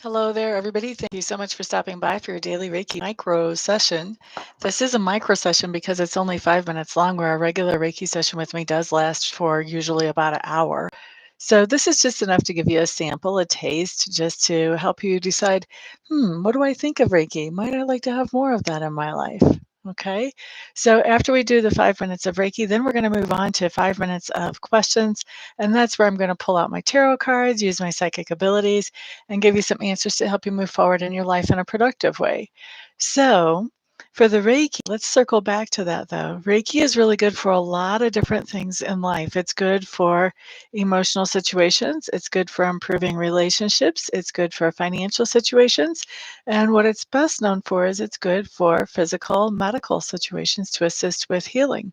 Hello there, everybody. Thank you so much for stopping by for your daily Reiki micro session. This is a micro session because it's only 5 minutes long, where a regular Reiki session with me does last for usually about an hour. So, this is just enough to give you a sample, a taste, just to help you decide, what do I think of Reiki? Might I like to have more of that in my life? Okay. So, after we do the 5 minutes of Reiki, then we're going to move on to 5 minutes of questions. And that's where I'm going to pull out my tarot cards, use my psychic abilities, and give you some answers to help you move forward in your life in a productive way. So, for the Reiki, let's circle back to that though. Reiki is really good for a lot of different things in life. It's good for emotional situations, it's good for improving relationships, it's good for financial situations, and what it's best known for is it's good for physical, medical situations to assist with healing.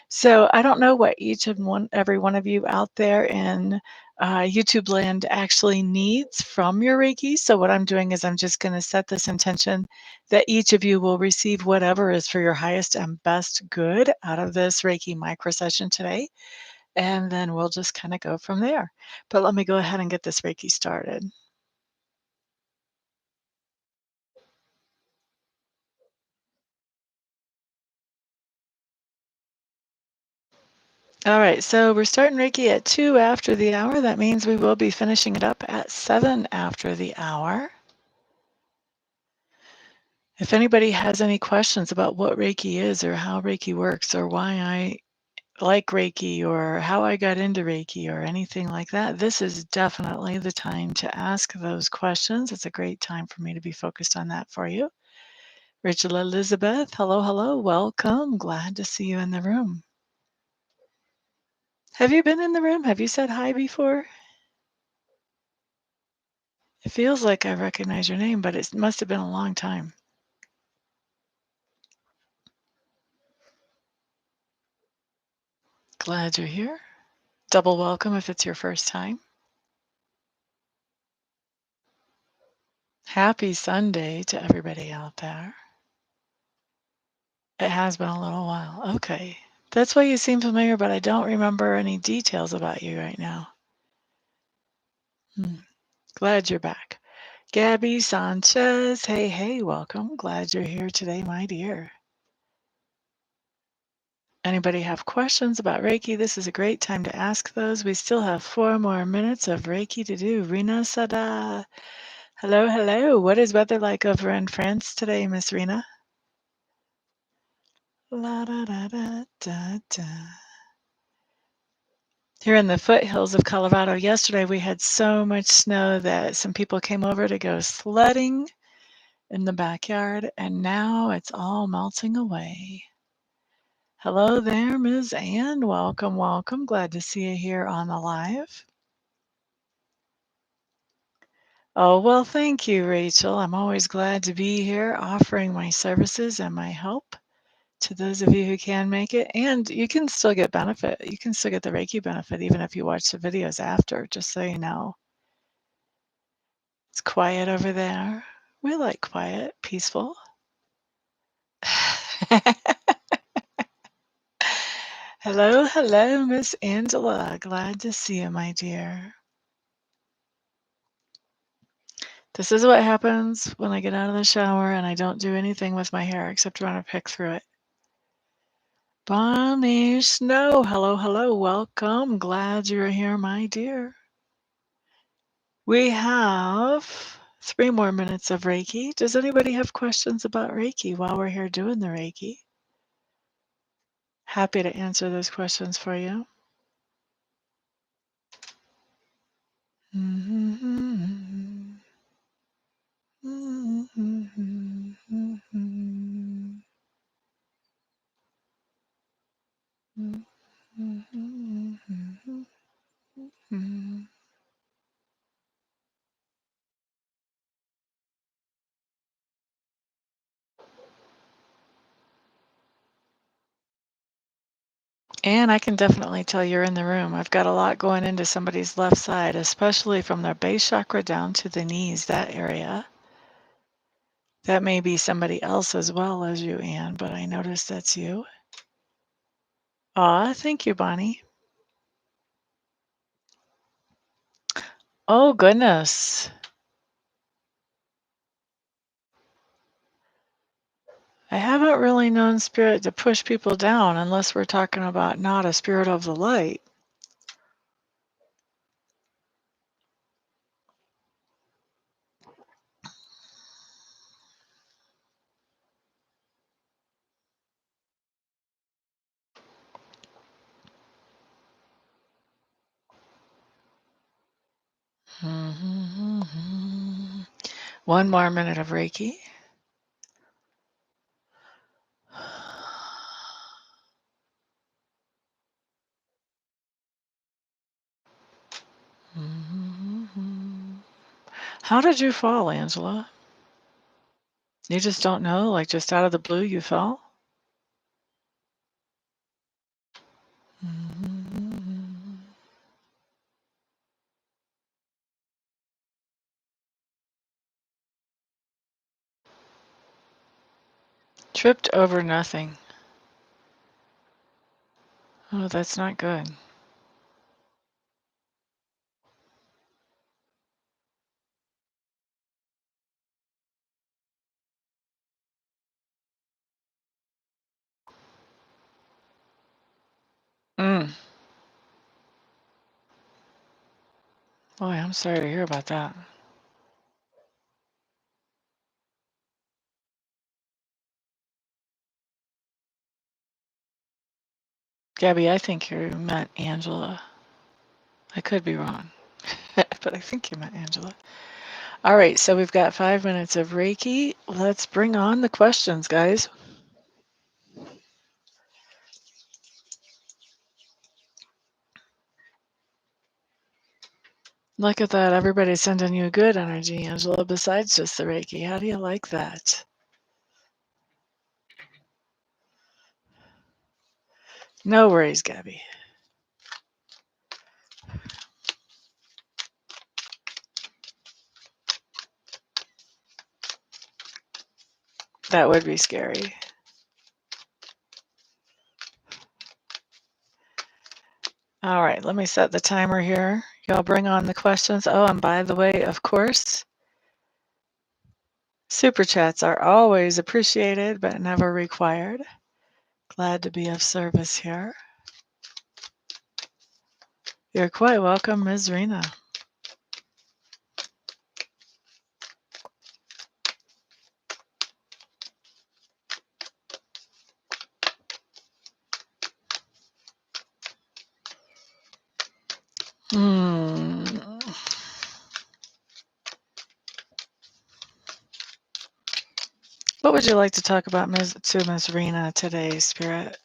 So I don't know what each and every one of you out there in YouTube land actually needs from your Reiki. So what I'm doing is I'm just going to set this intention that each of you will receive whatever is for your highest and best good out of this Reiki micro session today. And then we'll just kind of go from there. But let me go ahead and get this Reiki started. All right, so we're starting Reiki at 2 after the hour. That means we will be finishing it up at 7 after the hour. If anybody has any questions about what Reiki is or how Reiki works or why I like Reiki or how I got into Reiki or anything like that, this is definitely the time to ask those questions. It's a great time for me to be focused on that for you. Rachel Elizabeth, hello, hello, welcome. Glad to see you in the room. Have you been in the room? Have you said hi before? It feels like I recognize your name, but it must have been a long time. Glad you're here. Double welcome if it's your first time. Happy Sunday to everybody out there. It has been a little while. Okay. That's why you seem familiar, but I don't remember any details about you right now. Hmm. Glad you're back. Gabby Sanchez. Hey, hey, welcome. Glad you're here today, my dear. Anybody have questions about Reiki? This is a great time to ask those. We still have 4 more minutes of Reiki to do. Rina Sada. Hello, hello. What is weather like over in France today, Miss Rina? La da da da da da. Here in the foothills of Colorado, yesterday we had so much snow that some people came over to go sledding in the backyard, and now it's all melting away. Hello there, Ms. Ann. Welcome, welcome. Glad to see you here on the live. Oh, well, thank you, Rachel. I'm always glad to be here offering my services and my help to those of you who can make it. And you can still get benefit. You can still get the Reiki benefit even if you watch the videos after, just so you know. It's quiet over there. We like quiet, peaceful. Hello, hello, Miss Angela. Glad to see you, my dear. This is what happens when I get out of the shower and I don't do anything with my hair except run a pick through it. Bonnie Snow, hello, hello, welcome. Glad you're here, my dear. We have 3 more minutes of Reiki. Does anybody have questions about Reiki while we're here doing the Reiki? Happy to answer those questions for you. And I can definitely tell you're in the room. I've got a lot going into somebody's left side, especially from their base chakra down to the knees, that area. That may be somebody else as well as you, Anne, but I noticed that's you. Aw, thank you, Bonnie. Oh, goodness. I haven't really known spirit to push people down unless we're talking about not a spirit of the light. One more minute of Reiki. How did you fall, Angela? You just don't know? Like just out of the blue you fell? Tripped over nothing. Oh, that's not good. Mm. Boy, I'm sorry to hear about that. Gabby, I think you meant Angela. I could be wrong, but I think you meant Angela. All right, so we've got 5 minutes of Reiki. Let's bring on the questions, guys. Look at that. Everybody's sending you good energy, Angela, besides just the Reiki. How do you like that? No worries, Gabby. That would be scary. All right, let me set the timer here. Y'all bring on the questions. Oh, and by the way, of course, super chats are always appreciated but never required. Glad to be of service here. You're quite welcome, Ms. Rena. What would you like to talk about to Ms. Rena today, Spirit?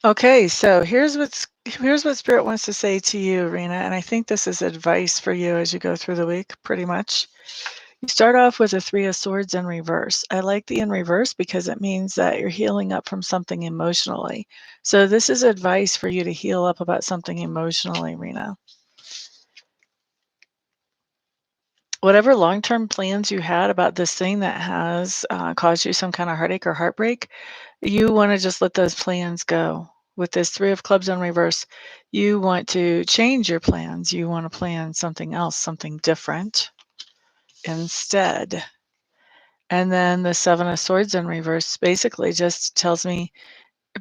Okay, so here's what Spirit wants to say to you, Rena, and I think this is advice for you as you go through the week, pretty much. You start off with a 3 of Swords in reverse. I like the in reverse because it means that you're healing up from something emotionally. So this is advice for you to heal up about something emotionally, Rena. Whatever long-term plans you had about this thing that has caused you some kind of heartache or heartbreak, you want to just let those plans go. With this 3 of Clubs in reverse, you want to change your plans. You want to plan something else, something different instead. And then the 7 of Swords in reverse basically just tells me,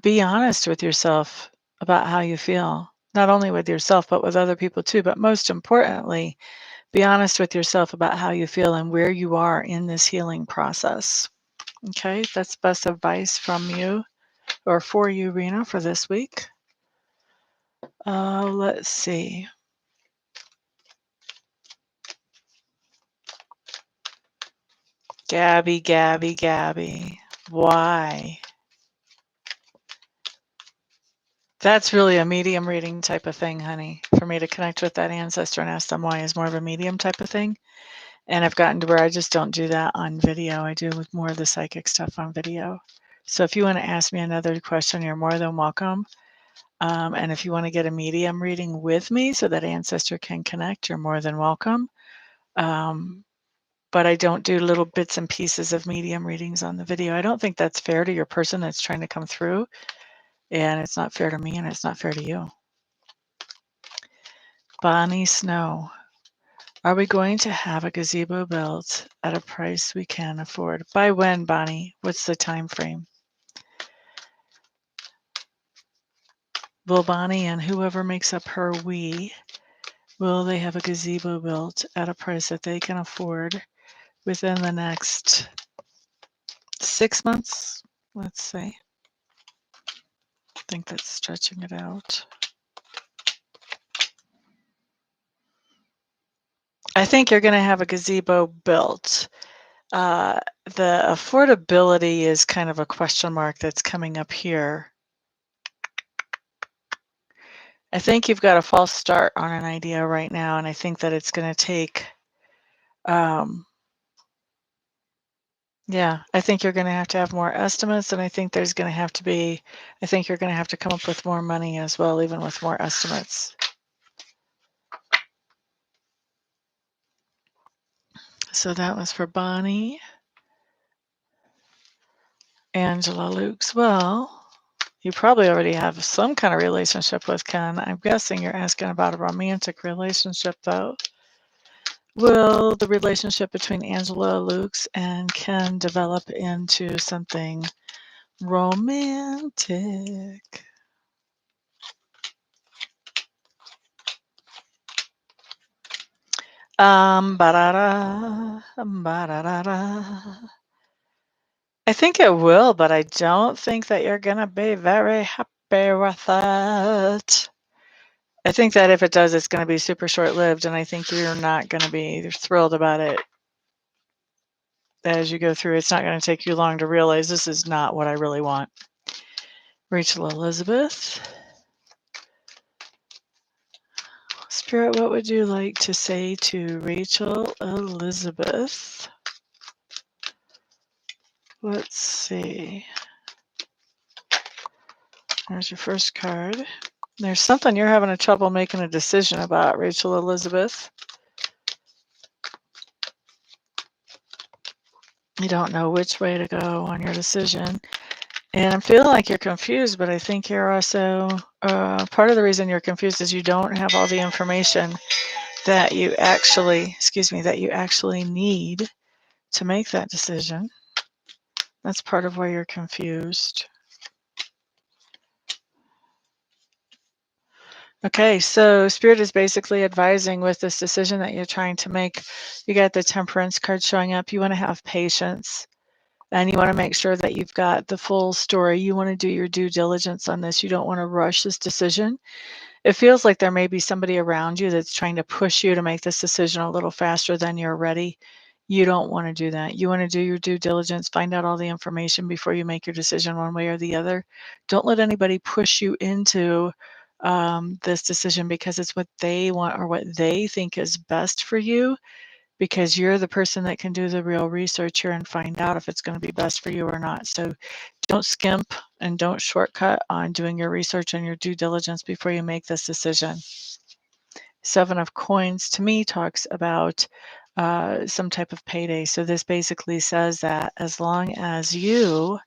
be honest with yourself about how you feel. Not only with yourself, but with other people too. But most importantly, be honest with yourself about how you feel and where you are in this healing process. Okay, that's best advice from you or for you, Rena, for this week. Let's see. Gabby, Gabby, Gabby. Why? That's really a medium reading type of thing, honey. For me to connect with that ancestor and ask them why is more of a medium type of thing. And I've gotten to where I just don't do that on video. I do with more of the psychic stuff on video. So if you want to ask me another question, you're more than welcome. And if you want to get a medium reading with me so that ancestor can connect, you're more than welcome. But I don't do little bits and pieces of medium readings on the video. I don't think that's fair to your person that's trying to come through. And it's not fair to me and it's not fair to you. Bonnie Snow. Are we going to have a gazebo built at a price we can afford? By when, Bonnie? What's the time frame? Will Bonnie and whoever makes up her we, will they have a gazebo built at a price that they can afford within the next 6 months, let's say? I think that's stretching it out. I think you're going to have a gazebo built. The affordability is kind of a question mark that's coming up here. I think you've got a false start on an idea right now, and I think that it's going to take, yeah, I think you're going to have more estimates, and I think there's going to have to be, I think you're going to have to come up with more money as well, even with more estimates. So that was for Bonnie. Angela Lukes. Well, you probably already have some kind of relationship with Ken. I'm guessing you're asking about a romantic relationship, though. Will the relationship between Angela Lukes and Ken develop into something romantic? Ba-da-da, ba-da-da-da. I think it will, but I don't think that you're gonna be very happy with it. I think that if it does, it's gonna be super short-lived, and I think you're not gonna be thrilled about it as you go through. It's not gonna take you long to realize this is not what I really want. Rachel Elizabeth. Spirit, what would you like to say to Rachel Elizabeth? Let's see. There's your first card. There's something you're having a trouble making a decision about, Rachel Elizabeth. You don't know which way to go on your decision. And I'm feeling like you're confused, but I think you're also, part of the reason you're confused is you don't have all the information that you actually, that you actually need to make that decision. That's part of why you're confused. Okay, so Spirit is basically advising with this decision that you're trying to make. You got the Temperance card showing up. You want to have patience, and you want to make sure that you've got the full story. You want to do your due diligence on this. You don't want to rush this decision. It feels like there may be somebody around you that's trying to push you to make this decision a little faster than you're ready. You don't want to do that. You want to do your due diligence, find out all the information before you make your decision one way or the other. Don't let anybody push you into this decision because it's what they want or what they think is best for you, because you're the person that can do the real research here and find out if it's going to be best for you or not. So don't skimp and don't shortcut on doing your research and your due diligence before you make this decision. Seven of Coins to me talks about some type of payday. So this basically says that as long as you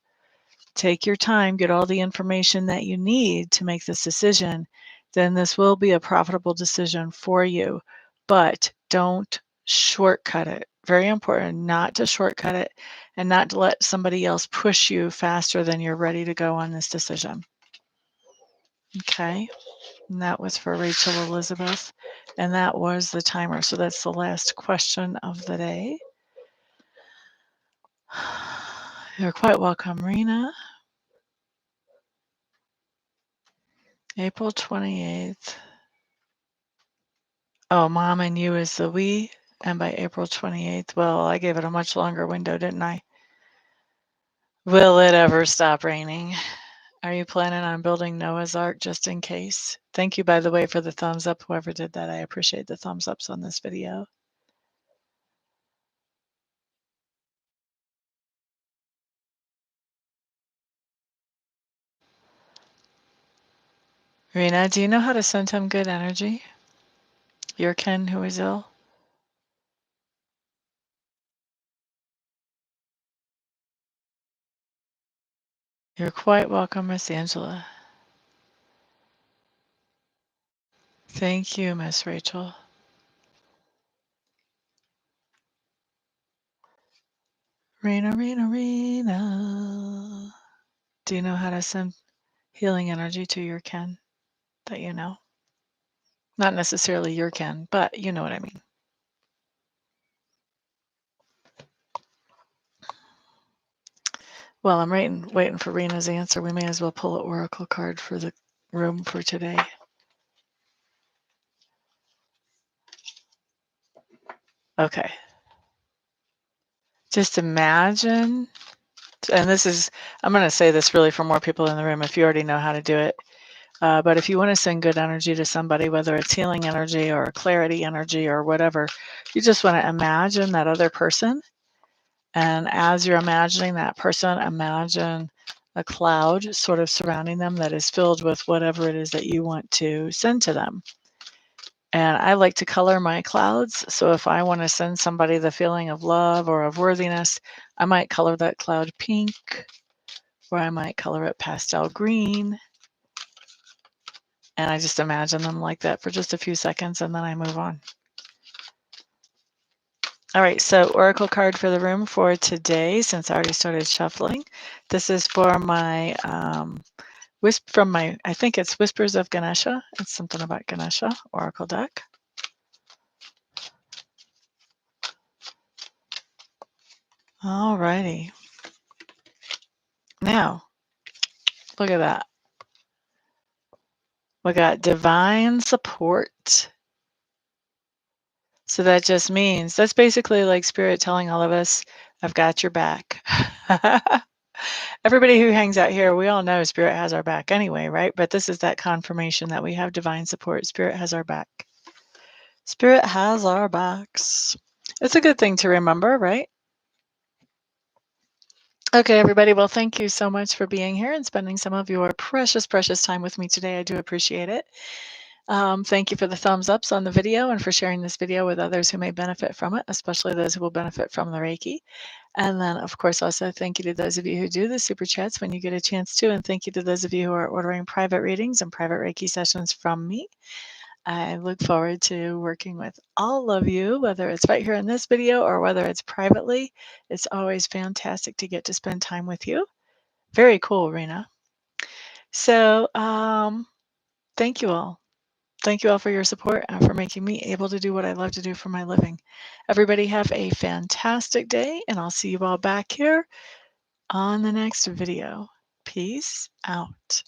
take your time, get all the information that you need to make this decision, then this will be a profitable decision for you. But don't shortcut it. Very important not to shortcut it and not to let somebody else push you faster than you're ready to go on this decision. Okay, and that was for Rachel Elizabeth, and that was the timer. So that's the last question of the day. You're quite welcome, Rena. April 28th. Oh, Mom and You is the we, and by April 28th. Well, I gave it a much longer window, didn't I? Will it ever stop raining? Are you planning on building Noah's Ark just in case? Thank you, by the way, for the thumbs up, whoever did that. I appreciate the thumbs ups on this video. Rena, do you know how to send him good energy? Your Ken who is ill? You're quite welcome, Miss Angela. Thank you, Miss Rachel. Rena, Rena, Rena. Do you know how to send healing energy to your kin that you know? Not necessarily your kin, but you know what I mean. Well, I'm waiting for Rena's answer. We may as well pull an oracle card for the room for today. Okay. Just imagine, and I'm going to say this really for more people in the room if you already know how to do it. But if you want to send good energy to somebody, whether it's healing energy or clarity energy or whatever, you just want to imagine that other person. And as you're imagining that person, imagine a cloud sort of surrounding them that is filled with whatever it is that you want to send to them. And I like to color my clouds. So if I want to send somebody the feeling of love or of worthiness, I might color that cloud pink, or I might color it pastel green. And I just imagine them like that for just a few seconds, and then I move on. All right, so oracle card for the room for today, since I already started shuffling. This is for my I think it's Whispers of Ganesha. It's something about Ganesha, oracle deck. All righty. Now, look at that. We got divine support. So that just means, that's basically like Spirit telling all of us, I've got your back. Everybody who hangs out here, we all know Spirit has our back anyway, right? But this is that confirmation that we have divine support. Spirit has our back. Spirit has our backs. It's a good thing to remember, right? Okay, everybody. Well, thank you so much for being here and spending some of your precious, precious time with me today. I do appreciate it. Thank you for the thumbs ups on the video and for sharing this video with others who may benefit from it, especially those who will benefit from the Reiki. And then, of course, also thank you to those of you who do the super chats when you get a chance to, and thank you to those of you who are ordering private readings and private Reiki sessions from me. I look forward to working with all of you, whether it's right here in this video or whether it's privately. It's always fantastic to get to spend time with you. Very cool, Rena. So thank you all. Thank you all for your support and for making me able to do what I love to do for my living. Everybody have a fantastic day, and I'll see you all back here on the next video. Peace out.